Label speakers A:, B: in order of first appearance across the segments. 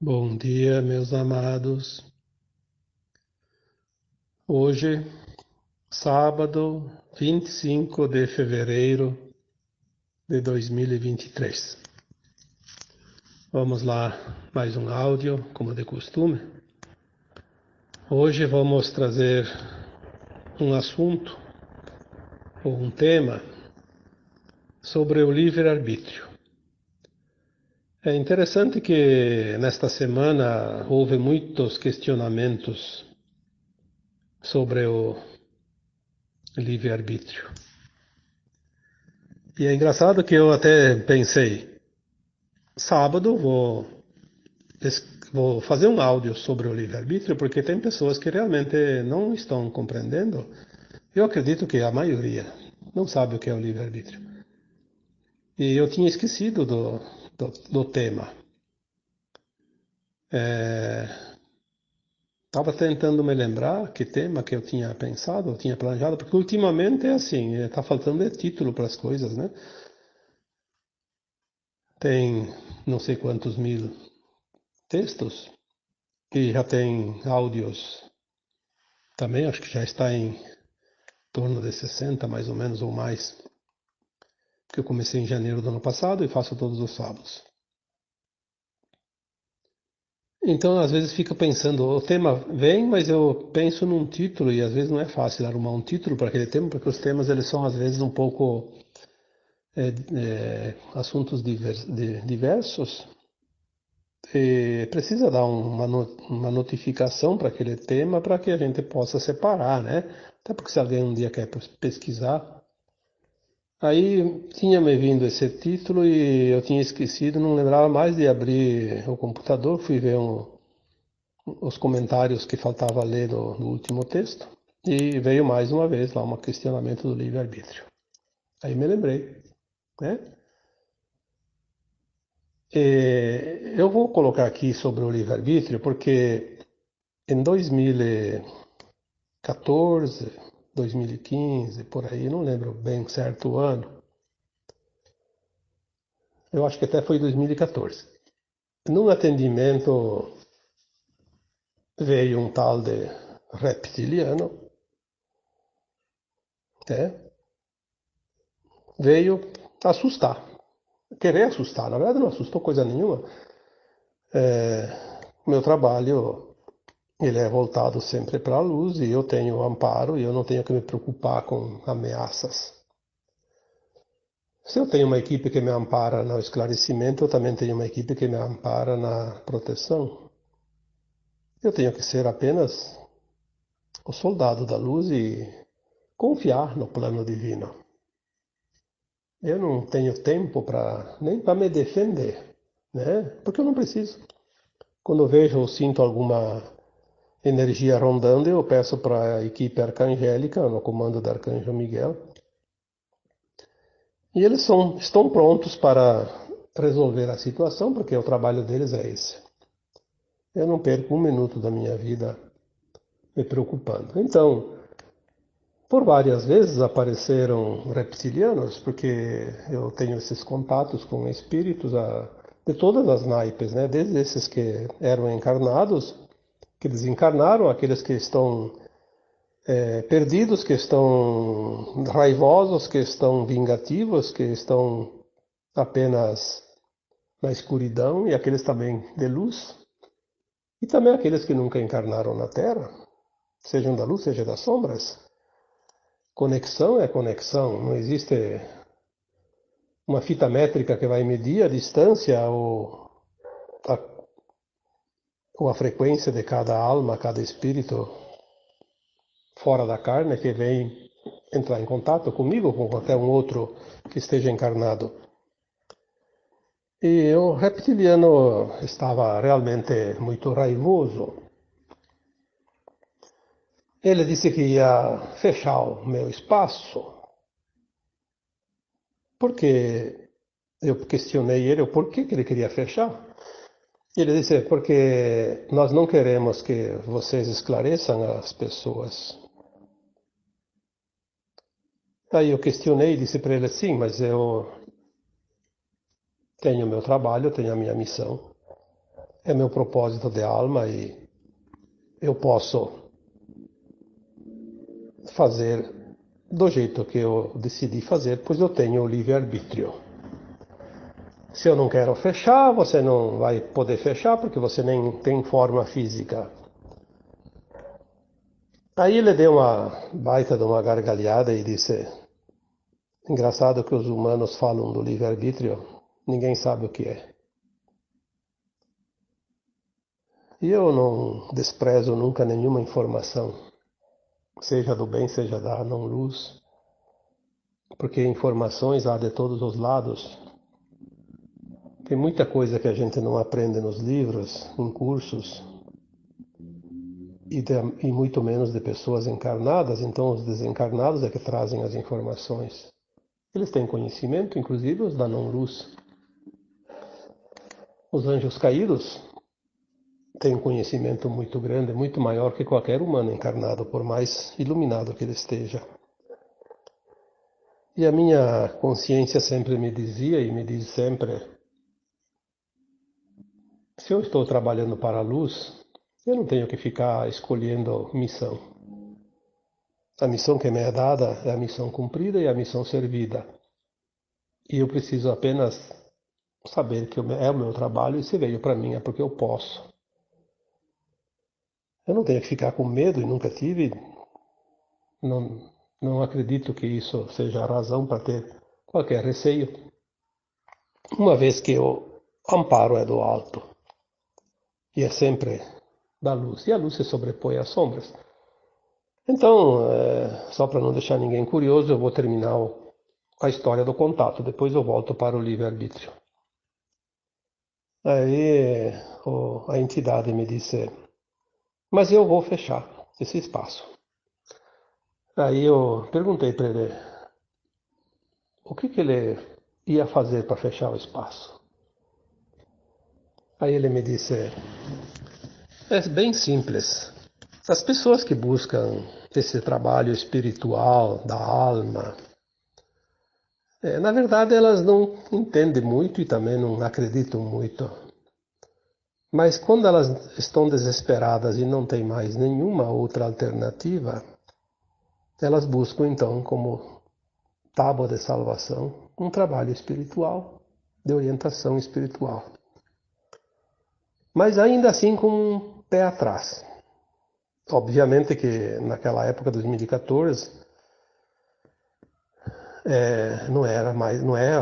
A: Bom dia, meus amados. Hoje, sábado, 25 de fevereiro de 2023. Vamos lá, mais um áudio, como de costume. Hoje vamos trazer um assunto ou um tema sobre o livre-arbítrio. É interessante que nesta semana houve muitos questionamentos sobre o livre-arbítrio. E é engraçado que eu até pensei, sábado vou fazer um áudio sobre o livre-arbítrio, porque tem pessoas que realmente não estão compreendendo. Eu acredito que a maioria não sabe o que é o livre-arbítrio. E eu tinha esquecido do tema. Estava tentando me lembrar que tema que eu tinha pensado, eu tinha planejado, porque ultimamente é assim, está faltando de título para as coisas, né? Tem não sei quantos mil textos e já tem áudios também, acho que já está em torno de 60 mais ou menos ou mais, que eu comecei em janeiro do ano passado e faço todos os sábados. Então, às vezes fico pensando, o tema vem, mas eu penso num título e às vezes não é fácil arrumar um título para aquele tema, porque os temas eles são às vezes um pouco assuntos diversos e precisa dar uma notificação para aquele tema para que a gente possa separar, né? Até porque se alguém um dia quer pesquisar. Aí tinha me vindo esse título e eu tinha esquecido, não lembrava mais de abrir o computador, fui ver os comentários que faltava ler no último texto e veio mais uma vez lá um questionamento do livre-arbítrio. Aí me lembrei, né? Eu vou colocar aqui sobre o livre-arbítrio porque em 2014, 2015, por aí, não lembro bem certo o ano, eu acho que até foi 2014. Num atendimento veio um tal de reptiliano, né? Veio assustar, querer assustar. Na verdade não assustou coisa nenhuma. Meu trabalho ele é voltado sempre para a luz e eu tenho amparo e eu não tenho que me preocupar com ameaças. Se eu tenho uma equipe que me ampara no esclarecimento, eu também tenho uma equipe que me ampara na proteção. Eu tenho que ser apenas o soldado da luz e confiar no plano divino. Eu não tenho tempo nem para me defender, né? Porque eu não preciso. Quando eu vejo ou sinto alguma energia rondando, eu peço para a equipe arcangélica, no comando do arcanjo Miguel, e eles estão prontos para resolver a situação, porque o trabalho deles é esse. Eu não perco um minuto da minha vida me preocupando. Então, por várias vezes apareceram reptilianos, porque eu tenho esses contatos com espíritos de todas as naipes, né? Desde esses que eram encarnados, que desencarnaram, aqueles que estão perdidos, que estão raivosos, que estão vingativos, que estão apenas na escuridão, e aqueles também de luz, e também aqueles que nunca encarnaram na Terra, sejam da luz, seja das sombras. Conexão é conexão, não existe uma fita métrica que vai medir a distância a, ou a frequência de cada alma, cada espírito fora da carne que vem entrar em contato comigo ou com qualquer um outro que esteja encarnado. E o reptiliano estava realmente muito raivoso. Ele disse que ia fechar o meu espaço, porque eu questionei ele o porquê que ele queria fechar. Ele disse, porque nós não queremos que vocês esclareçam as pessoas. Aí eu questionei e disse para ele, sim, mas eu tenho o meu trabalho, tenho a minha missão. é meu propósito de alma e eu posso fazer do jeito que eu decidi fazer, pois eu tenho o livre-arbítrio. Se eu não quero fechar, você não vai poder fechar porque você nem tem forma física. Aí ele deu uma baita de uma gargalhada e disse: engraçado que os humanos falam do livre-arbítrio, ninguém sabe o que é. E eu não desprezo nunca nenhuma informação, seja do bem, seja da não-luz, porque informações há de todos os lados. Tem muita coisa que a gente não aprende nos livros, em cursos, e muito menos de pessoas encarnadas, então os desencarnados é que trazem as informações. Eles têm conhecimento, inclusive os da não-luz. Os anjos caídos têm um conhecimento muito grande, muito maior que qualquer humano encarnado, por mais iluminado que ele esteja. E a minha consciência sempre me dizia e me diz sempre: se eu estou trabalhando para a luz, eu não tenho que ficar escolhendo missão. A missão que me é dada é a missão cumprida e a missão servida. E eu preciso apenas saber que é o meu trabalho e se veio para mim é porque eu posso. Eu não tenho que ficar com medo e nunca tive. Não, não acredito que isso seja a razão para ter qualquer receio, uma vez que o amparo é do alto e é sempre da luz, e a luz se sobrepõe às sombras. Então, só para não deixar ninguém curioso, eu vou terminar a história do contato, depois eu volto para o livre-arbítrio. Aí a entidade me disse: mas eu vou fechar esse espaço. Aí eu perguntei para ele o que ele ia fazer para fechar o espaço. Aí ele me disse: é bem simples. As pessoas que buscam esse trabalho espiritual da alma, na verdade elas não entendem muito e também não acreditam muito. Mas quando elas estão desesperadas e não têm mais nenhuma outra alternativa, elas buscam então como tábua de salvação um trabalho espiritual, de orientação espiritual. Mas ainda assim com um pé atrás. Obviamente que naquela época, 2014, não é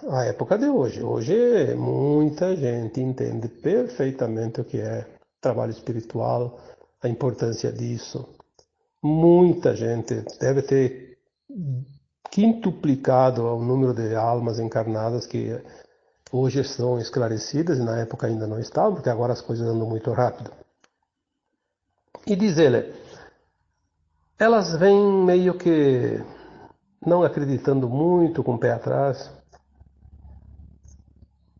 A: a época de hoje. Hoje muita gente entende perfeitamente o que é trabalho espiritual, a importância disso. Muita gente deve ter quintuplicado o número de almas encarnadas que hoje são esclarecidas e na época ainda não estavam, porque agora as coisas andam muito rápido. E diz ele, elas vêm meio que não acreditando muito, com o pé atrás,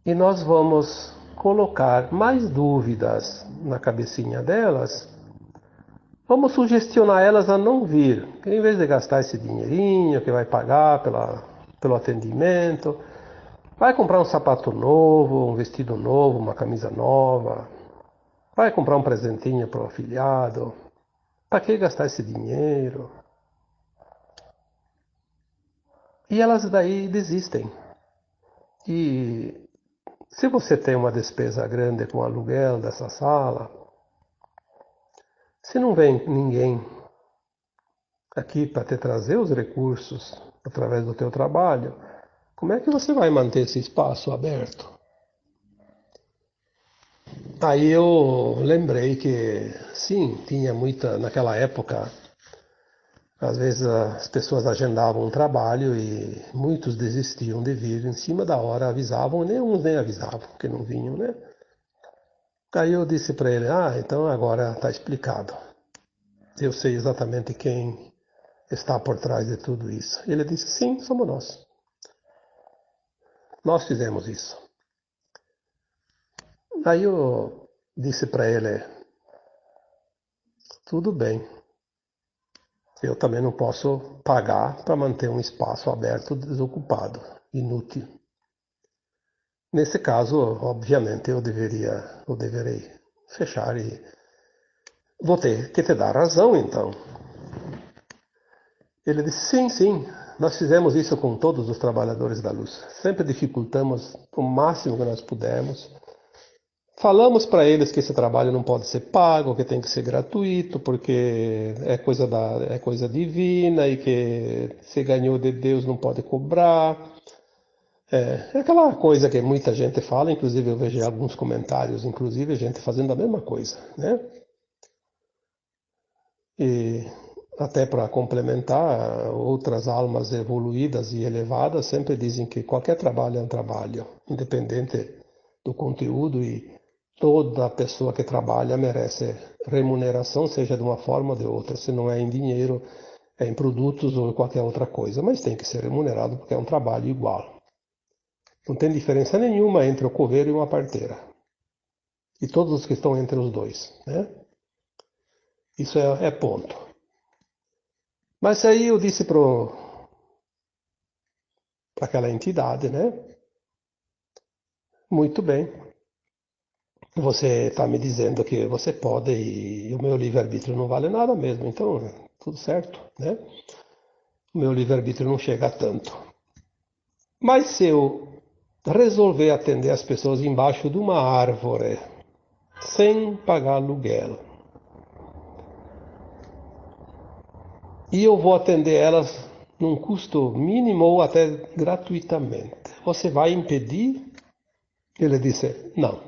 A: e nós vamos colocar mais dúvidas na cabecinha delas, vamos sugestionar elas a não vir, que em vez de gastar esse dinheirinho que vai pagar pelo atendimento, vai comprar um sapato novo, um vestido novo, uma camisa nova, vai comprar um presentinho para o afilhado. Para que gastar esse dinheiro? E elas daí desistem. E se você tem uma despesa grande com o aluguel dessa sala, se não vem ninguém aqui para te trazer os recursos através do teu trabalho, como é que você vai manter esse espaço aberto? Aí eu lembrei que, sim, tinha muita, naquela época, às vezes as pessoas agendavam um trabalho e muitos desistiam de vir, em cima da hora avisavam, nem uns nem avisavam que não vinham, né? Aí eu disse para ele, então agora está explicado. Eu sei exatamente quem está por trás de tudo isso. Ele disse, sim, somos nós. Nós fizemos isso. Aí eu disse para ele, tudo bem, eu também não posso pagar para manter um espaço aberto desocupado, inútil. Nesse caso, obviamente, eu deverei fechar e vou ter que te dar razão, então. Ele disse: sim, sim, nós fizemos isso com todos os trabalhadores da luz. Sempre dificultamos o máximo que nós pudemos. Falamos para eles que esse trabalho não pode ser pago, que tem que ser gratuito, porque é coisa divina e que se ganhou de Deus não pode cobrar. É aquela coisa que muita gente fala, inclusive eu vejo alguns comentários, inclusive gente fazendo a mesma coisa, né? E até para complementar, outras almas evoluídas e elevadas sempre dizem que qualquer trabalho é um trabalho, independente do conteúdo, e toda pessoa que trabalha merece remuneração, seja de uma forma ou de outra. Se não é em dinheiro, é em produtos ou qualquer outra coisa, mas tem que ser remunerado porque é um trabalho igual. Não tem diferença nenhuma entre o coveiro e uma parteira. E todos os que estão entre os dois, né? Isso é ponto. Mas aí eu disse para aquela entidade, né? Muito bem, você está me dizendo que você pode e o meu livre-arbítrio não vale nada mesmo, então tudo certo, né? O meu livre-arbítrio não chega a tanto. Mas se eu resolver atender as pessoas embaixo de uma árvore, sem pagar aluguel, e eu vou atender elas num custo mínimo ou até gratuitamente, você vai impedir? Ele disse: não,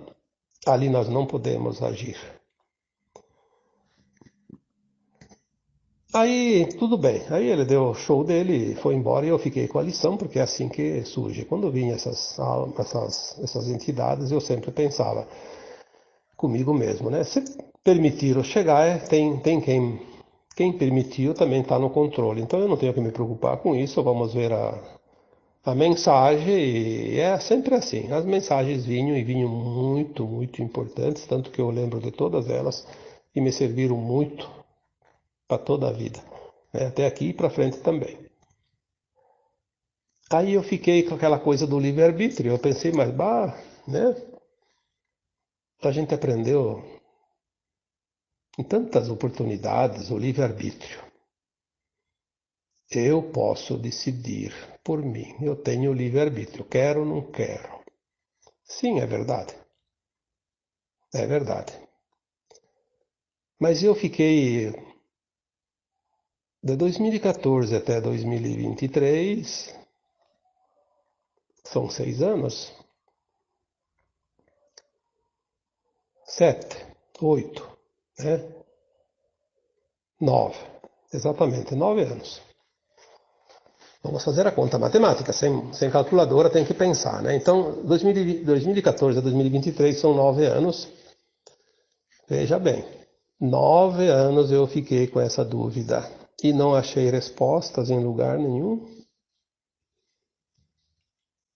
A: ali nós não podemos agir. Aí, tudo bem. Aí ele deu o show dele, foi embora e eu fiquei com a lição, porque é assim que surge. Quando vinha essas entidades, eu sempre pensava comigo mesmo, né? Se permitiram chegar, tem quem permitiu também está no controle. Então eu não tenho que me preocupar com isso, vamos ver a mensagem, e é sempre assim. As mensagens vinham e vinham muito, muito importantes, tanto que eu lembro de todas elas e me serviram muito para toda a vida, né? Até aqui e para frente também. Aí eu fiquei com aquela coisa do livre-arbítrio. Eu pensei, mas bah, né? A gente aprendeu em tantas oportunidades o livre-arbítrio. Eu posso decidir por mim. Eu tenho livre-arbítrio. Quero ou não quero? Sim, é verdade. É verdade. Mas eu fiquei de 2014 até 2023, são 6 anos, 7, 8, né? 9, exatamente, 9 anos. Vamos fazer a conta matemática, sem calculadora tem que pensar, né? Então, 2014 a 2023 são 9 anos. Veja bem, 9 anos eu fiquei com essa dúvida e não achei respostas em lugar nenhum.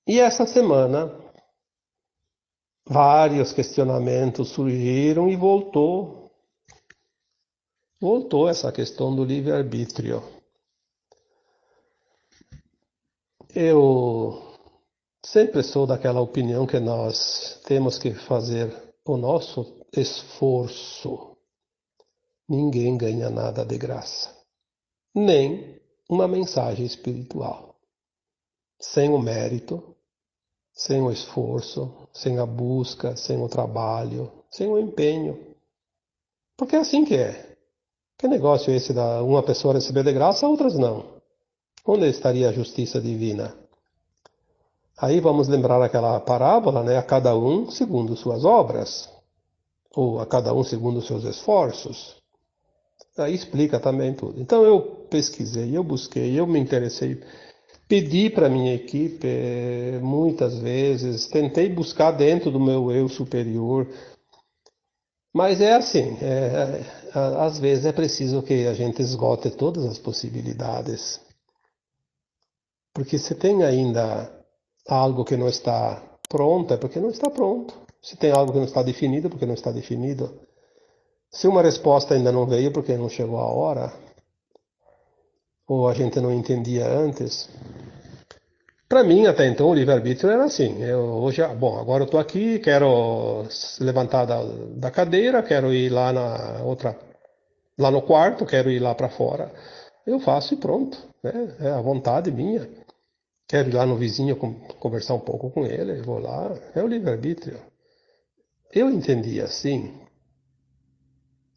A: E essa semana, vários questionamentos surgiram e voltou essa questão do livre-arbítrio. Eu sempre sou daquela opinião que nós temos que fazer o nosso esforço. Ninguém ganha nada de graça, nem uma mensagem espiritual. Sem o mérito, sem o esforço, sem a busca, sem o trabalho, sem o empenho. Porque é assim que é. Que negócio é esse da uma pessoa receber de graça, outras não? Onde estaria a justiça divina? Aí vamos lembrar aquela parábola, né? A cada um segundo suas obras, ou a cada um segundo seus esforços. Aí explica também tudo. Então eu pesquisei, eu busquei, eu me interessei, pedi para minha equipe muitas vezes, tentei buscar dentro do meu eu superior, mas é assim, às vezes é preciso que a gente esgote todas as possibilidades, porque se tem ainda algo que não está pronto, é porque não está pronto. Se tem algo que não está definido, é porque não está definido. Se uma resposta ainda não veio, é porque não chegou a hora, ou a gente não entendia antes. Para mim, até então, o livre-arbítrio era assim. Hoje, bom, agora eu estou aqui, quero se levantar da cadeira, quero ir lá lá no quarto, quero ir lá para fora. Eu faço e pronto, né? É a vontade minha. Quero ir lá no vizinho conversar um pouco com ele, eu vou lá. É o livre-arbítrio. Eu entendi assim.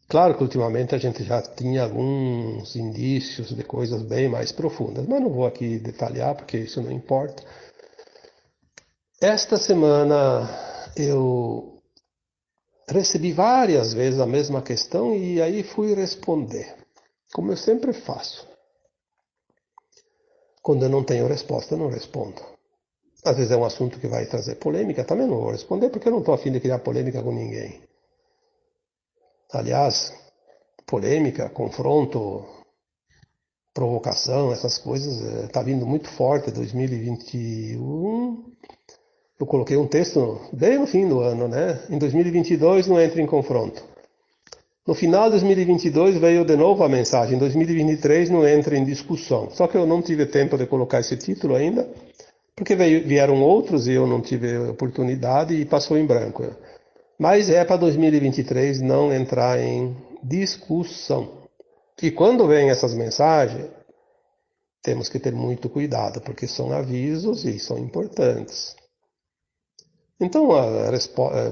A: Claro que ultimamente a gente já tinha alguns indícios de coisas bem mais profundas, mas não vou aqui detalhar porque isso não importa. Esta semana eu recebi várias vezes a mesma questão e aí fui responder, como eu sempre faço. Quando eu não tenho resposta, eu não respondo. Às vezes é um assunto que vai trazer polêmica, também não vou responder porque eu não estou a fim de criar polêmica com ninguém. Aliás, polêmica, confronto, provocação, essas coisas, está vindo muito forte. 2021, eu coloquei um texto bem no fim do ano, né? Em 2022 não entre em confronto. No final de 2022 veio de novo a mensagem, em 2023 não entra em discussão. Só que eu não tive tempo de colocar esse título ainda, porque vieram outros e eu não tive oportunidade e passou em branco. Mas é para 2023 não entrar em discussão. E quando vem essas mensagens, temos que ter muito cuidado, porque são avisos e são importantes. Então,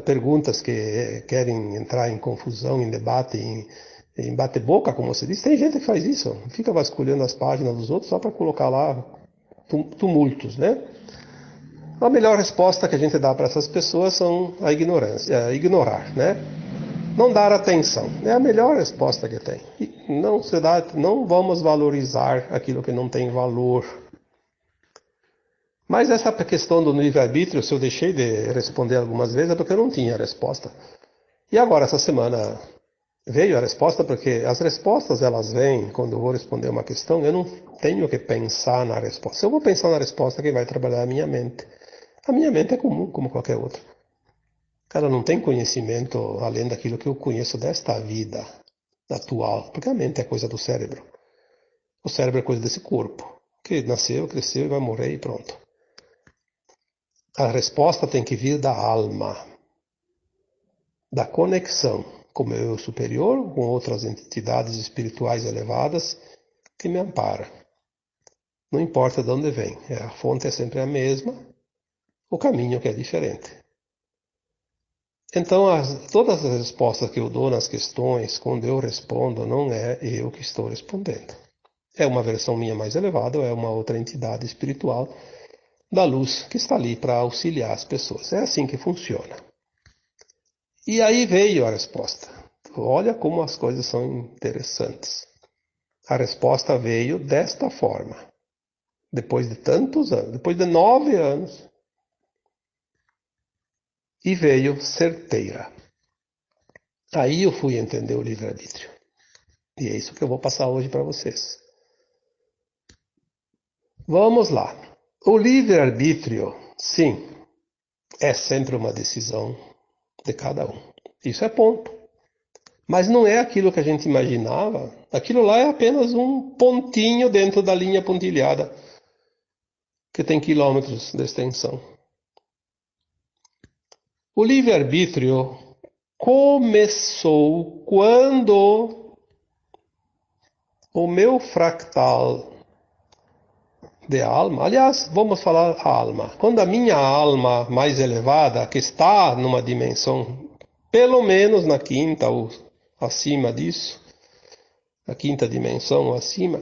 A: perguntas que querem entrar em confusão, em debate, em bate-boca, como se diz, tem gente que faz isso, fica vasculhando as páginas dos outros só para colocar lá tumultos, né? A melhor resposta que a gente dá para essas pessoas são a ignorância, ignorar, né? Não dar atenção. É a melhor resposta que tem. E não vamos valorizar aquilo que não tem valor. Mas essa questão do livre-arbítrio, se eu deixei de responder algumas vezes, é porque eu não tinha resposta. E agora, essa semana, veio a resposta, porque as respostas, elas vêm, quando eu vou responder uma questão, eu não tenho que pensar na resposta. Se eu vou pensar na resposta, quem vai trabalhar é a minha mente. A minha mente é comum, como qualquer outra. Ela não tem conhecimento além daquilo que eu conheço desta vida atual, porque a mente é coisa do cérebro. O cérebro é coisa desse corpo, que nasceu, cresceu e vai morrer e pronto. A resposta tem que vir da alma, da conexão com o meu eu superior, com outras entidades espirituais elevadas que me amparam. Não importa de onde vem, a fonte é sempre a mesma, o caminho que é diferente. Então, todas as respostas que eu dou nas questões, quando eu respondo, não é eu que estou respondendo. É uma versão minha mais elevada, ou é uma outra entidade espiritual da luz que está ali para auxiliar as pessoas. É assim que funciona. E aí veio a resposta. Olha como as coisas são interessantes. A resposta veio desta forma. Depois de tantos anos, depois de 9 anos. E veio certeira. Aí eu fui entender o livre-arbítrio. E é isso que eu vou passar hoje para vocês. Vamos lá. O livre-arbítrio, sim, é sempre uma decisão de cada um. Isso é ponto. Mas não é aquilo que a gente imaginava. Aquilo lá é apenas um pontinho dentro da linha pontilhada, que tem quilômetros de extensão. O livre-arbítrio começou quando o meu fractal de alma, aliás, vamos falar a alma. Quando a minha alma mais elevada, que está numa dimensão, pelo menos na quinta ou acima disso, a quinta dimensão ou acima,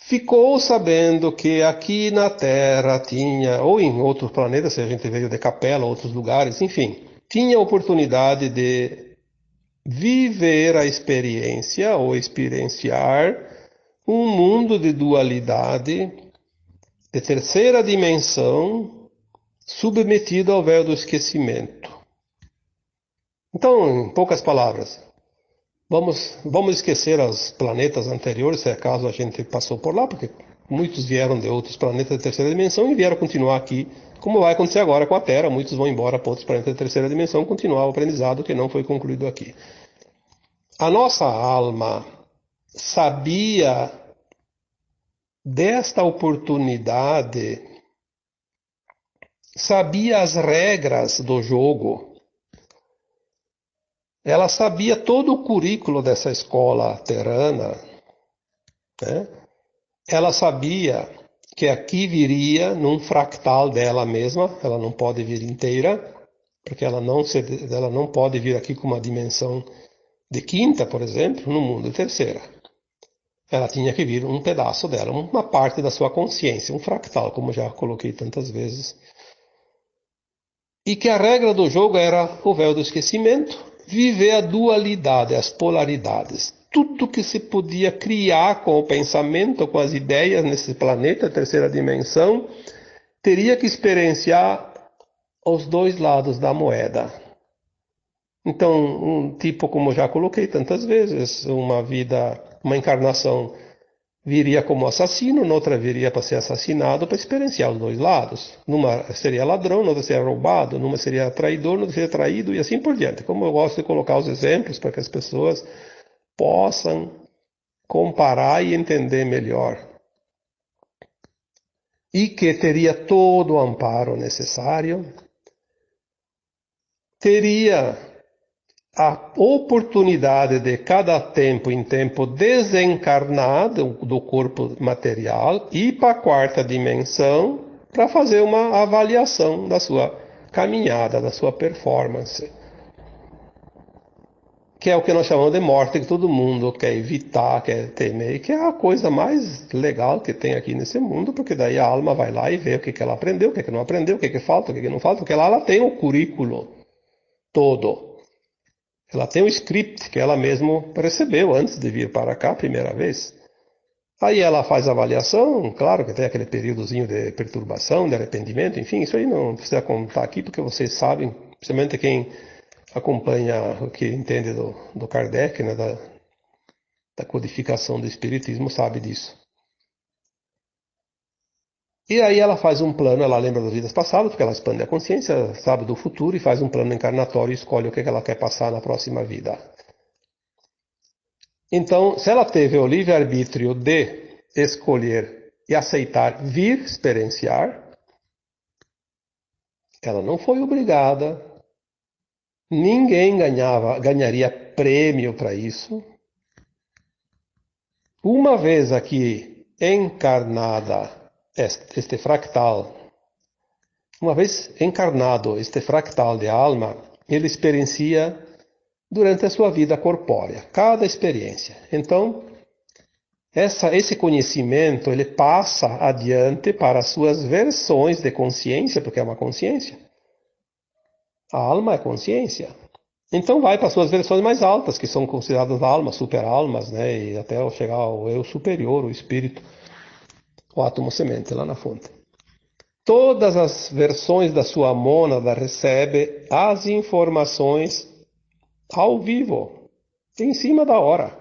A: ficou sabendo que aqui na Terra tinha, ou em outros planetas, se a gente veio de Capela, outros lugares, enfim, tinha oportunidade de viver a experiência ou experienciar um mundo de dualidade, de terceira dimensão, submetido ao véu do esquecimento. Então, em poucas palavras, vamos esquecer os planetas anteriores, se acaso a gente passou por lá, porque muitos vieram de outros planetas de terceira dimensão e vieram continuar aqui, como vai acontecer agora com a Terra. Muitos vão embora para outros planetas de terceira dimensão, continuar o aprendizado que não foi concluído aqui. A nossa alma sabia desta oportunidade, sabia as regras do jogo. Ela sabia todo o currículo dessa escola terrana, né? Ela sabia que aqui viria num fractal dela mesma, ela não pode vir inteira, porque ela não pode vir aqui com uma dimensão de quinta, por exemplo, no mundo de terceira. Ela tinha que vir um pedaço dela, uma parte da sua consciência, um fractal, como já coloquei tantas vezes. E que a regra do jogo era o véu do esquecimento, viver a dualidade, as polaridades. Tudo que se podia criar com o pensamento, com as ideias nesse planeta, terceira dimensão, teria que experienciar os dois lados da moeda. Então, um tipo, como já coloquei tantas vezes, uma encarnação viria como assassino, noutra viria para ser assassinado, para experienciar os dois lados. Numa seria ladrão, noutra seria roubado, numa seria traidor, noutra seria traído, e assim por diante. Como eu gosto de colocar os exemplos para que as pessoas possam comparar e entender melhor. E que teria todo o amparo necessário, teria a oportunidade de cada tempo em tempo desencarnar do corpo material e ir para a quarta dimensão para fazer uma avaliação da sua caminhada, da sua performance. Que é o que nós chamamos de morte, que todo mundo quer evitar, quer temer, que é a coisa mais legal que tem aqui nesse mundo, porque daí a alma vai lá e vê o que ela aprendeu, o que não aprendeu, o que falta, o que não falta, porque lá ela tem o currículo todo. Ela tem o script que ela mesma recebeu antes de vir para cá a primeira vez. Aí ela faz a avaliação, claro que tem aquele períodozinho de perturbação, de arrependimento, enfim, isso aí não precisa contar aqui, porque vocês sabem, principalmente quem acompanha o que entende do Kardec, né, da codificação do Espiritismo, sabe disso. E aí ela faz um plano, ela lembra das vidas passadas, porque ela expande a consciência, sabe do futuro e faz um plano encarnatório e escolhe o que ela quer passar na próxima vida. Então, se ela teve o livre-arbítrio de escolher e aceitar vir experienciar, ela não foi obrigada, ninguém ganharia prêmio para isso. Uma vez aqui encarnada este fractal, uma vez encarnado este fractal de alma, ele experiencia durante a sua vida corpórea, cada experiência. Então, esse conhecimento ele passa adiante para as suas versões de consciência, porque é uma consciência. A alma é consciência. Então vai para as suas versões mais altas, que são consideradas almas, super-almas, né? E até chegar ao eu superior, o espírito, o átomo semente, lá na fonte. Todas as versões da sua mônada recebe as informações ao vivo, em cima da hora.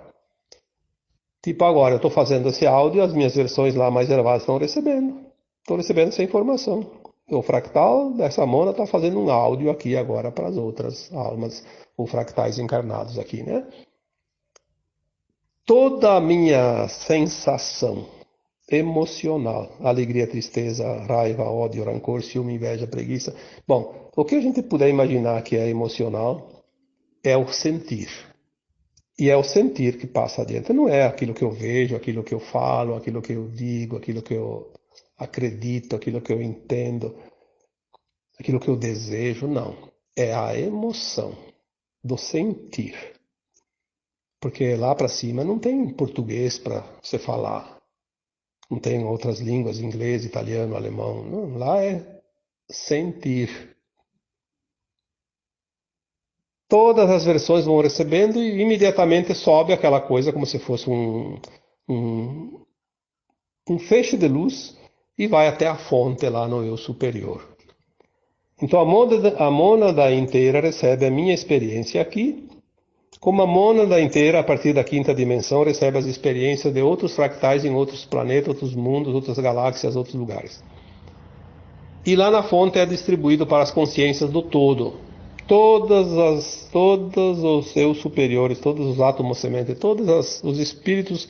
A: Tipo agora, eu estou fazendo esse áudio, as minhas versões lá mais elevadas estão recebendo. Estou recebendo essa informação. O fractal dessa mônada está fazendo um áudio aqui agora para as outras almas, ou fractais encarnados aqui, né? Toda a minha sensação emocional, alegria, tristeza, raiva, ódio, rancor, ciúme, inveja, preguiça. Bom, o que a gente puder imaginar que é emocional é o sentir. E é o sentir que passa adiante. Não é aquilo que eu vejo, aquilo que eu falo, aquilo que eu digo, aquilo que eu acredito, aquilo que eu entendo, aquilo que eu desejo. Não. É a emoção do sentir. Porque lá para cima não tem português para você falar. Não tem outras línguas, inglês, italiano, alemão. Não, lá é sentir. Todas as versões vão recebendo e imediatamente sobe aquela coisa como se fosse um feixe de luz e vai até a fonte lá no eu superior. Então a mônada inteira recebe a minha experiência aqui, como a mônada inteira, a partir da quinta dimensão, recebe as experiências de outros fractais em outros planetas, outros mundos, outras galáxias, outros lugares. E lá na fonte é distribuído para as consciências do todo. Todos os seus superiores, todos os átomos semente, todos os espíritos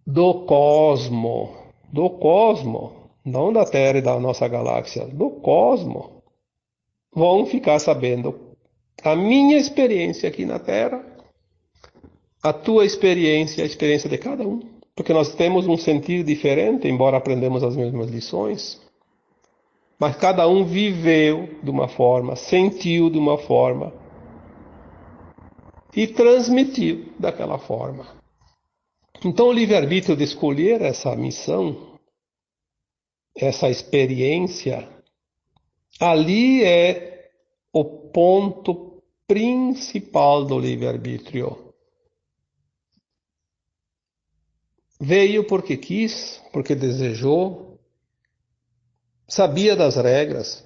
A: do cosmo, não da Terra e da nossa galáxia, do cosmo, vão ficar sabendo a minha experiência aqui na Terra, a tua experiência, a experiência de cada um. Porque nós temos um sentido diferente, embora aprendemos as mesmas lições. Mas cada um viveu de uma forma, sentiu de uma forma e transmitiu daquela forma. Então o livre-arbítrio de escolher essa missão, essa experiência, ali é o ponto principal do livre-arbítrio. Veio porque quis, porque desejou, sabia das regras,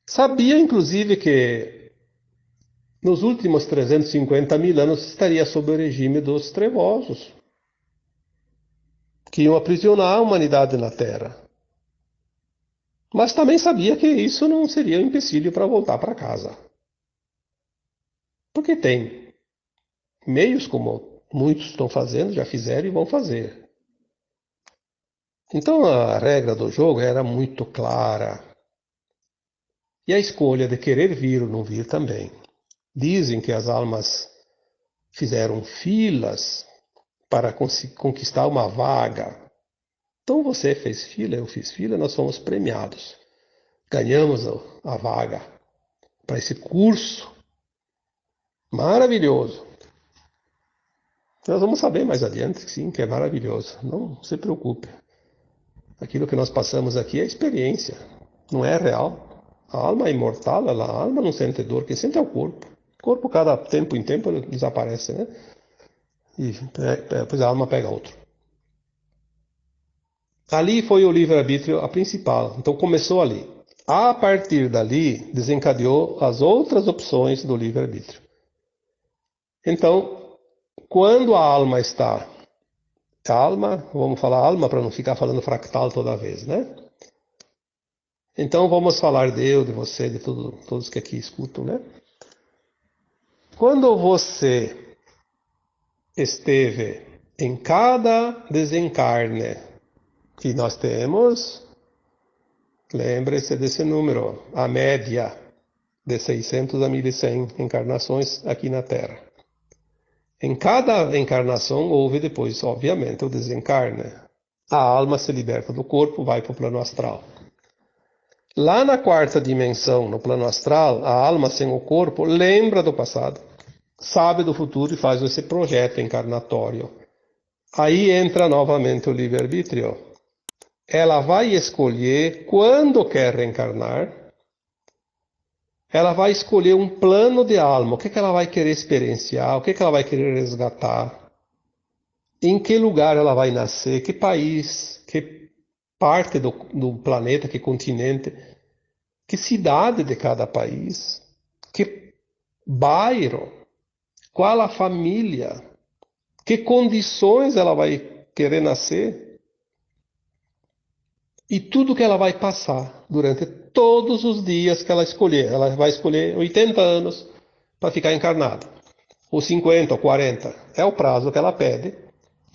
A: sabia inclusive que nos últimos 350 mil anos estaria sob o regime dos trevosos, que iam aprisionar a humanidade na Terra. Mas também sabia que isso não seria um empecilho para voltar para casa. Porque tem meios como muitos estão fazendo, já fizeram e vão fazer. Então a regra do jogo era muito clara. E a escolha de querer vir ou não vir também. Dizem que as almas fizeram filas para conquistar uma vaga. Então você fez fila, eu fiz fila, nós fomos premiados. Ganhamos a vaga para esse curso maravilhoso. Nós vamos saber mais adiante, sim, que é maravilhoso. Não se preocupe. Aquilo que nós passamos aqui é experiência, não é real. A alma é imortal, a alma não sente dor, quem sente é o corpo. O corpo, cada tempo em tempo, desaparece, né? E depois a alma pega outro. Ali foi o livre-arbítrio a principal, então começou ali. A partir dali, desencadeou as outras opções do livre-arbítrio. Então, quando a alma está calma, vamos falar alma para não ficar falando fractal toda vez, né? Então vamos falar de eu, de você, de todos que aqui escutam, né? Quando você esteve em cada desencarne que nós temos, lembre-se desse número, a média de 600 a 1100 encarnações aqui na Terra. Em cada encarnação houve depois, obviamente, o desencarne. A alma se liberta do corpo, vai para o plano astral. Lá na quarta dimensão, no plano astral, a alma sem o corpo lembra do passado, sabe do futuro e faz esse projeto encarnatório. Aí entra novamente o livre-arbítrio. Ela vai escolher quando quer reencarnar. Ela vai escolher um plano de alma. O que ela vai querer experienciar? O que ela vai querer resgatar? Em que lugar ela vai nascer? Que país? Que parte do planeta? Que continente? Que cidade de cada país? Que bairro? Qual a família? Que condições ela vai querer nascer? E tudo que ela vai passar durante todos os dias que ela escolher. Ela vai escolher 80 anos para ficar encarnada. Ou 50 ou 40. É o prazo que ela pede.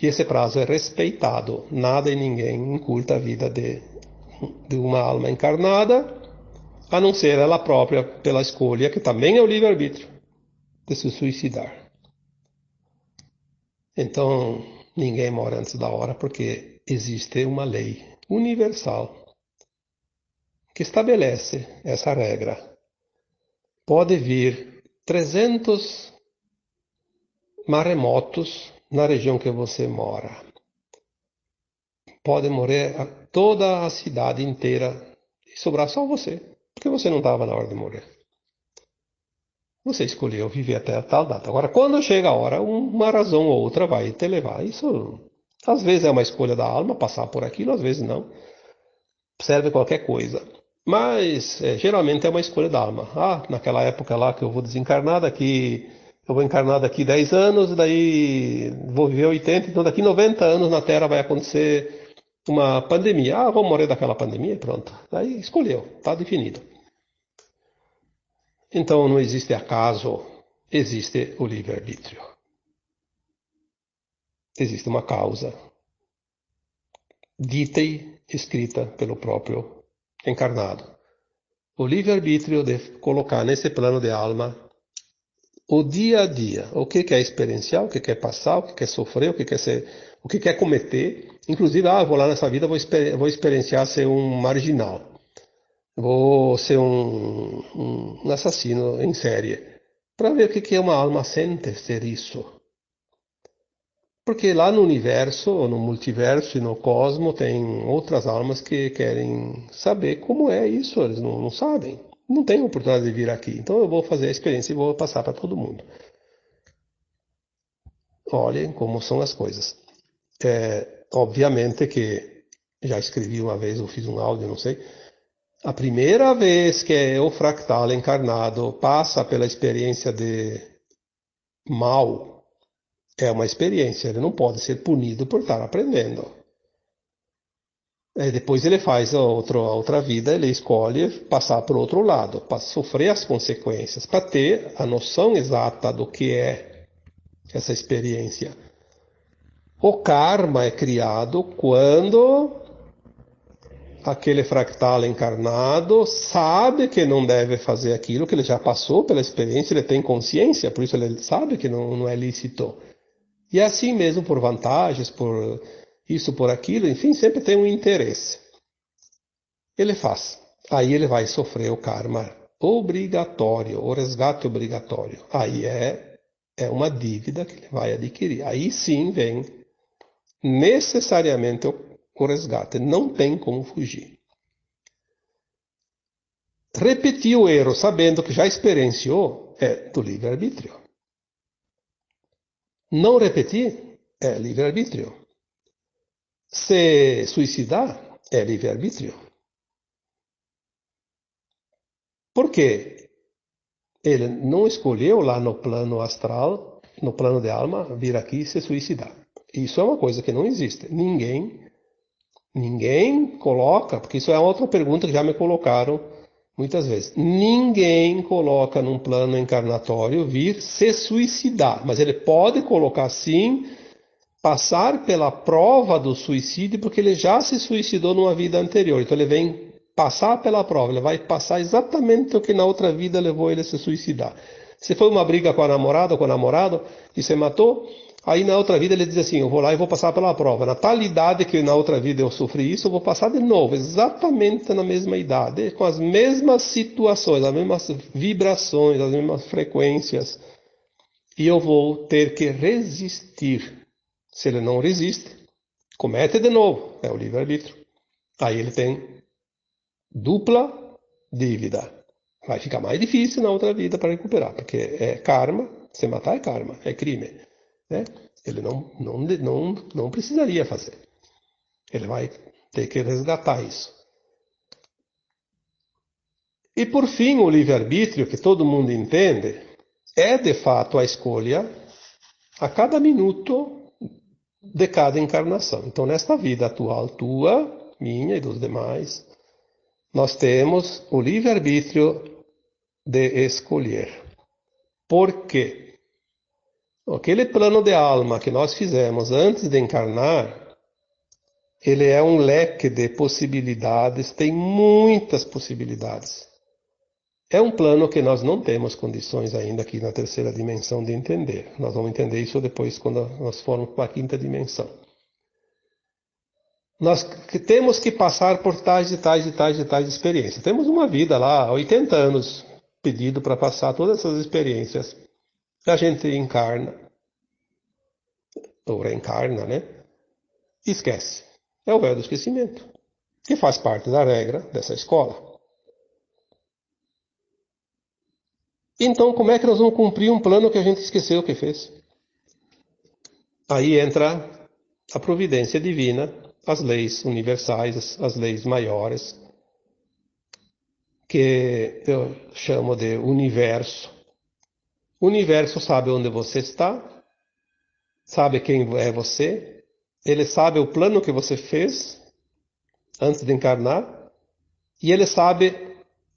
A: E esse prazo é respeitado. Nada e ninguém encurta a vida de uma alma encarnada, a não ser ela própria pela escolha, que também é o livre-arbítrio, de se suicidar. Então, ninguém morre antes da hora, porque existe uma lei universal que estabelece essa regra. Pode vir 300 maremotos na região que você mora. Pode morrer toda a cidade inteira e sobrar só você, porque você não estava na hora de morrer. Você escolheu viver até a tal data. Agora, quando chega a hora, uma razão ou outra vai te levar. Isso, às vezes, é uma escolha da alma passar por aquilo, às vezes não. Serve qualquer coisa. Mas, geralmente, é uma escolha da alma. Ah, naquela época lá que eu vou desencarnar, eu vou encarnar daqui 10 anos, daí vou viver 80, então daqui 90 anos na Terra vai acontecer uma pandemia. Ah, vou morrer daquela pandemia e pronto. Daí escolheu, está definido. Então não existe acaso, existe o livre-arbítrio. existe uma causa, dita e escrita pelo próprio encarnado. O livre-arbítrio de colocar nesse plano de alma o dia a dia, o que quer experienciar, o que quer passar, o que quer sofrer, o que quer cometer. Inclusive, eu vou lá nessa vida, vou experienciar ser um marginal, vou ser um assassino em série, para ver o que uma alma sente ser isso. Porque lá no universo, no multiverso e no cosmo, tem outras almas que querem saber como é isso, eles não sabem. Não têm oportunidade de vir aqui. Então eu vou fazer a experiência e vou passar para todo mundo. Olhem como são as coisas. Obviamente que já escrevi uma vez, ou fiz um áudio, não sei. A primeira vez que o fractal encarnado passa pela experiência de mal, é uma experiência, ele não pode ser punido por estar aprendendo. Depois ele faz a outra vida, ele escolhe passar para o outro lado, para sofrer as consequências, para ter a noção exata do que é essa experiência. O karma é criado quando aquele fractal encarnado sabe que não deve fazer aquilo, que ele já passou pela experiência, ele tem consciência, por isso ele sabe que não é lícito. E é assim mesmo, por vantagens, por isso, por aquilo, enfim, sempre tem um interesse. Ele faz. Aí ele vai sofrer o karma obrigatório, o resgate obrigatório. Aí é uma dívida que ele vai adquirir. Aí sim vem necessariamente o resgate. Não tem como fugir. Repetir o erro sabendo que já experienciou é do livre-arbítrio. Não repetir é livre-arbítrio. Se suicidar é livre-arbítrio. Por quê? Ele não escolheu lá no plano astral, no plano de alma, vir aqui e se suicidar. Isso é uma coisa que não existe. Ninguém coloca, porque isso é outra pergunta que já me colocaram muitas vezes. Ninguém coloca num plano encarnatório vir se suicidar, mas ele pode colocar sim, passar pela prova do suicídio, porque ele já se suicidou numa vida anterior. Então ele vem passar pela prova, ele vai passar exatamente o que na outra vida levou ele a se suicidar. Se foi uma briga com a namorada ou com o namorado e se matou, aí na outra vida ele diz assim, eu vou lá e vou passar pela prova. Na tal idade que na outra vida eu sofri isso, eu vou passar de novo, exatamente na mesma idade, com as mesmas situações, as mesmas vibrações, as mesmas frequências. E eu vou ter que resistir. Se ele não resiste, comete de novo, é o livre-arbítrio. Aí ele tem dupla dívida. Vai ficar mais difícil na outra vida para recuperar, porque é karma, se matar é karma, é crime. Né? Ele não precisaria fazer. Ele vai ter que resgatar isso. E por fim, o livre-arbítrio, que todo mundo entende, é de fato a escolha a cada minuto de cada encarnação. Então, nesta vida atual tua, minha e dos demais, nós temos o livre-arbítrio de escolher. Por quê? Aquele plano de alma que nós fizemos antes de encarnar, ele é um leque de possibilidades, tem muitas possibilidades. É um plano que nós não temos condições ainda aqui na terceira dimensão de entender. Nós vamos entender isso depois quando nós formos para a quinta dimensão. Nós temos que passar por tais e tais e tais e tais experiências. Temos uma vida lá, 80 anos pedido para passar todas essas experiências. A gente encarna, ou reencarna, né? E esquece. É o véu do esquecimento, que faz parte da regra dessa escola. Então, como é que nós vamos cumprir um plano que a gente esqueceu que fez? Aí entra a providência divina, as leis universais, as leis maiores, que eu chamo de universo. O universo sabe onde você está, sabe quem é você, ele sabe o plano que você fez antes de encarnar, e ele sabe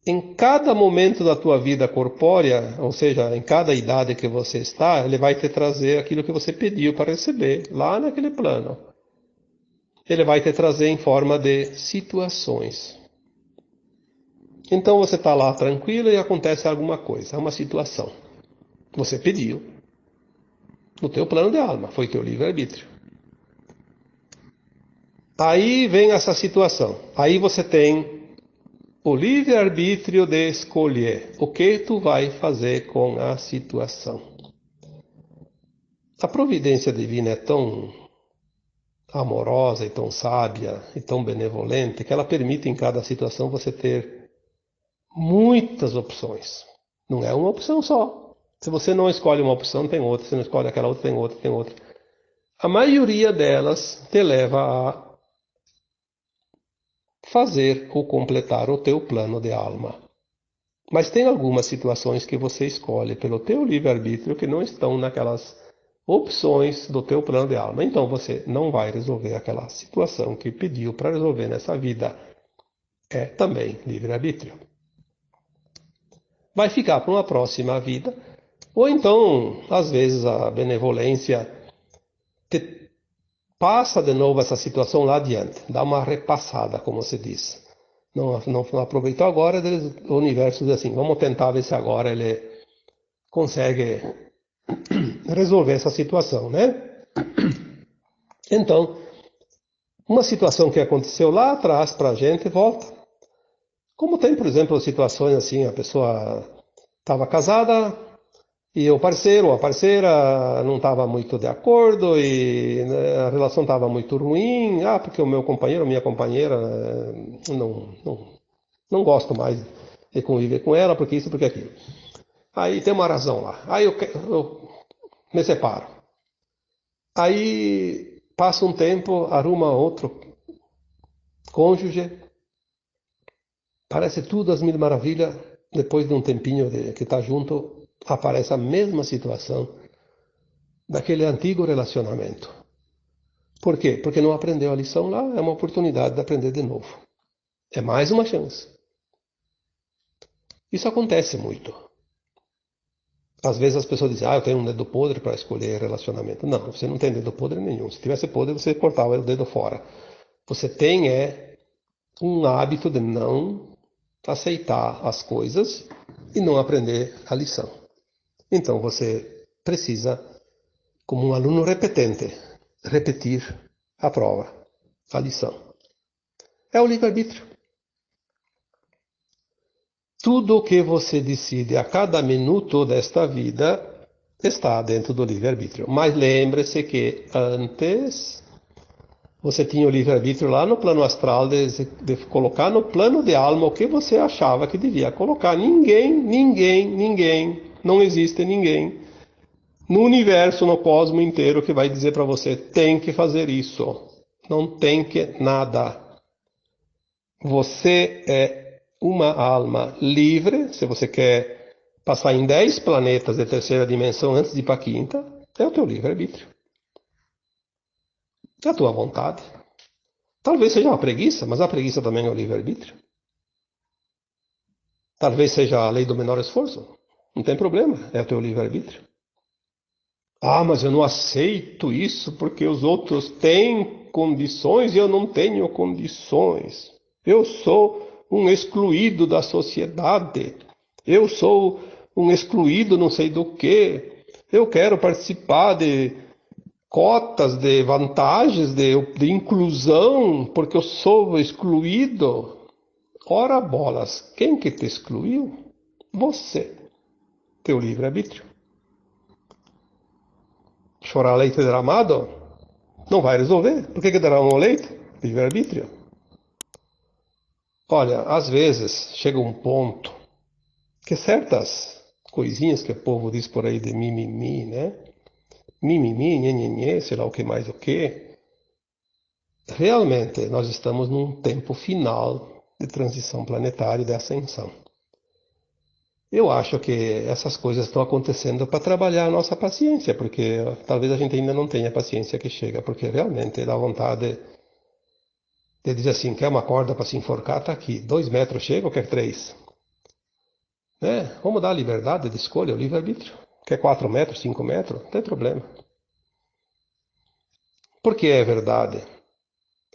A: em cada momento da tua vida corpórea, ou seja, em cada idade que você está, ele vai te trazer aquilo que você pediu para receber, lá naquele plano. Ele vai te trazer em forma de situações. Então você está lá tranquilo e acontece alguma coisa, uma situação. Você pediu no teu plano de alma, foi teu livre-arbítrio. Aí vem essa situação. Aí você tem o livre-arbítrio de escolher o que tu vai fazer com a situação. A providência divina é tão amorosa e tão sábia e tão benevolente que ela permite em cada situação você ter muitas opções. Não é uma opção só. Se você não escolhe uma opção, tem outra. Se não escolhe aquela outra, tem outra, tem outra. A maioria delas te leva a fazer ou completar o teu plano de alma. Mas tem algumas situações que você escolhe pelo teu livre-arbítrio que não estão naquelas opções do teu plano de alma. Então você não vai resolver aquela situação que pediu para resolver nessa vida. É também livre-arbítrio. Vai ficar para uma próxima vida. Ou então, às vezes, a benevolência te passa de novo essa situação lá adiante. Dá uma repassada, como se diz. Não aproveitou agora, o universo diz assim, vamos tentar ver se agora ele consegue resolver essa situação, né? Então, uma situação que aconteceu lá atrás para a gente volta. Como tem, por exemplo, situações assim, a pessoa estava casada e o parceiro ou a parceira não estava muito de acordo e né, a relação estava muito ruim. Ah, porque o meu companheiro ou minha companheira não gosto mais de conviver com ela, porque isso, porque aquilo. Aí tem uma razão lá. Aí eu me separo. Aí passa um tempo, arruma outro cônjuge, parece tudo as mil maravilhas. Depois de um tempinho que está junto, aparece a mesma situação daquele antigo relacionamento. Por quê? Porque não aprendeu a lição lá, é uma oportunidade de aprender de novo. É mais uma chance. Isso acontece muito. Às vezes as pessoas dizem, eu tenho um dedo podre para escolher relacionamento. Não, você não tem dedo podre nenhum. Se tivesse podre, você cortava o dedo fora. Você tem um hábito de não aceitar as coisas e não aprender a lição. Então você precisa, como um aluno repetente, repetir a prova, a lição. É o livre-arbítrio. Tudo o que você decide a cada minuto desta vida está dentro do livre-arbítrio. Mas lembre-se que antes você tinha o livre-arbítrio lá no plano astral de colocar no plano de alma o que você achava que devia colocar. Ninguém, não existe ninguém no universo, no cosmos inteiro que vai dizer para você, tem que fazer isso. Não tem que nada. Você é uma alma livre, se você quer passar em 10 planetas de terceira dimensão antes de ir para a quinta, é o teu livre-arbítrio. É a tua vontade. Talvez seja uma preguiça, mas a preguiça também é o livre-arbítrio. Talvez seja a lei do menor esforço. Não tem problema, é o teu livre-arbítrio. Ah, mas eu não aceito isso porque os outros têm condições e eu não tenho condições. Eu sou um excluído da sociedade. Eu sou um excluído não sei do quê. Eu quero participar de cotas, de vantagens, de inclusão, porque eu sou excluído. Ora bolas, quem que te excluiu? Você, teu livre-arbítrio. Chorar leite derramado não vai resolver. Por que derramou leite? Livre-arbítrio. Olha, às vezes chega um ponto que certas coisinhas que o povo diz por aí de mimimi, né? Mimimi, nhenhenhê, sei lá o que mais o que. Realmente, nós estamos num tempo final de transição planetária e de ascensão. Eu acho que essas coisas estão acontecendo para trabalhar a nossa paciência, porque talvez a gente ainda não tenha a paciência que chega, porque realmente dá vontade de dizer assim, quer uma corda para se enforcar? Tá aqui. 2 metros chega ou quer 3? né? Vamos dar a liberdade de escolha, o livre-arbítrio. Quer 4 metros, 5 metros? Não tem problema. Porque é verdade,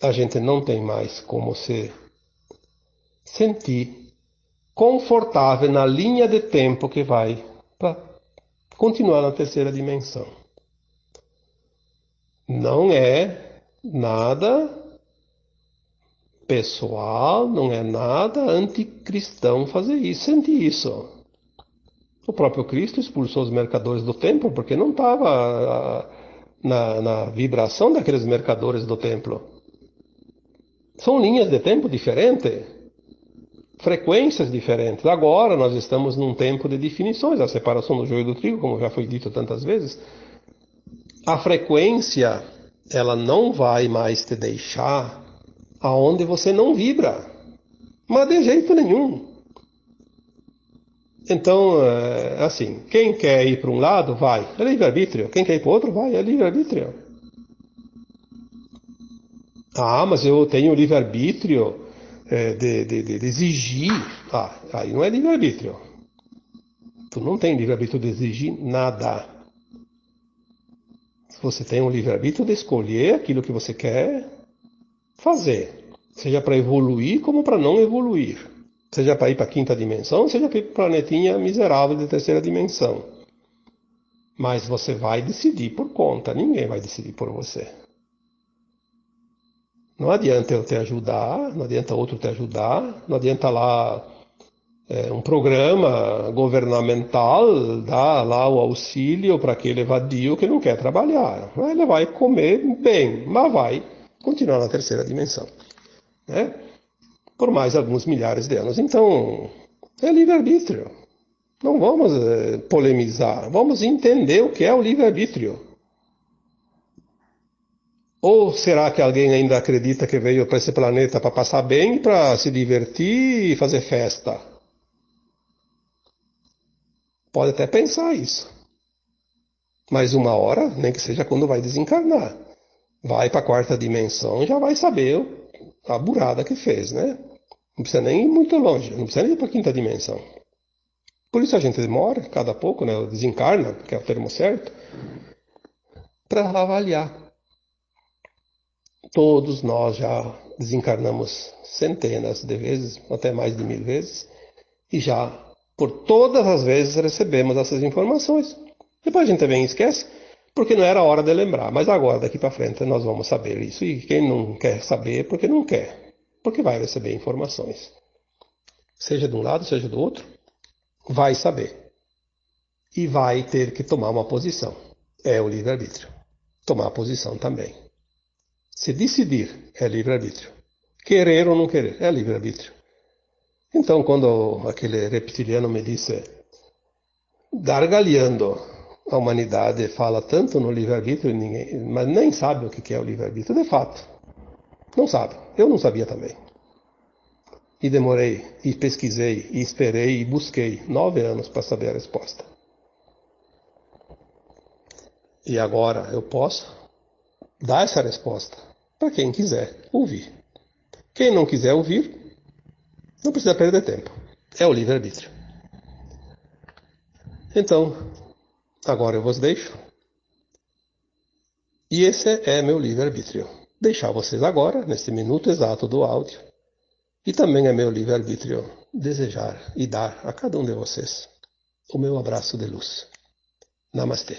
A: a gente não tem mais como se sentir confortável na linha de tempo que vai para continuar na terceira dimensão. Não é nada pessoal, não é nada anticristão fazer isso, sentir isso. O próprio Cristo expulsou os mercadores do templo porque não estava na vibração daqueles mercadores do templo. São linhas de tempo diferentes, frequências diferentes. Agora nós estamos num tempo de definições, a separação do joio do trigo, como já foi dito tantas vezes. A frequência, ela não vai mais te deixar aonde você não vibra, mas de jeito nenhum. Então, assim, quem quer ir para um lado, vai, é livre-arbítrio. Quem quer ir para o outro, vai, é livre-arbítrio. Ah, mas eu tenho livre-arbítrio de exigir. Ah, aí não é livre-arbítrio. Tu não tem livre-arbítrio de exigir nada. Você tem um livre-arbítrio de escolher aquilo que você quer fazer. Seja para evoluir como para não evoluir. Seja para ir para a quinta dimensão, seja para ir para o planetinha miserável de terceira dimensão. Mas você vai decidir por conta, ninguém vai decidir por você. Não adianta eu te ajudar, não adianta outro te ajudar, não adianta lá um programa governamental dar lá o auxílio para aquele vadio que não quer trabalhar. Ele vai comer bem, mas vai continuar na terceira dimensão, né? Por mais alguns milhares de anos. Então, é livre-arbítrio. Não vamos polemizar, vamos entender o que é o livre-arbítrio. Ou será que alguém ainda acredita que veio para esse planeta para passar bem, para se divertir e fazer festa? Pode até pensar isso. Mas uma hora, nem que seja quando vai desencarnar, vai para a quarta dimensão e já vai saber a burrada que fez, né? Não precisa nem ir muito longe, não precisa nem ir para a quinta dimensão. Por isso a gente demora, cada pouco, né? Desencarna, que é o termo certo, para avaliar. Todos nós já desencarnamos centenas de vezes, até mais de 1000 vezes, e já por todas as vezes recebemos essas informações. Depois a gente também esquece, porque não era hora de lembrar. Mas agora, daqui para frente, nós vamos saber isso. E quem não quer saber, porque não quer. Porque vai receber informações. Seja de um lado, seja do outro, vai saber. E vai ter que tomar uma posição. É o livre-arbítrio. Tomar a posição também. Se decidir, é livre-arbítrio. Querer ou não querer, é livre-arbítrio. Então, quando aquele reptiliano me disse, gargalhando, a humanidade fala tanto no livre-arbítrio, mas nem sabe o que é o livre-arbítrio, de fato. Não sabe. Eu não sabia também. E demorei, e pesquisei, e esperei, e busquei 9 anos para saber a resposta. E agora eu posso dar essa resposta para quem quiser ouvir. Quem não quiser ouvir, não precisa perder tempo. É o livre-arbítrio. Então, agora eu vos deixo. E esse é meu livre-arbítrio. Deixar vocês agora, nesse minuto exato do áudio. E também é meu livre-arbítrio desejar e dar a cada um de vocês o meu abraço de luz. Namastê.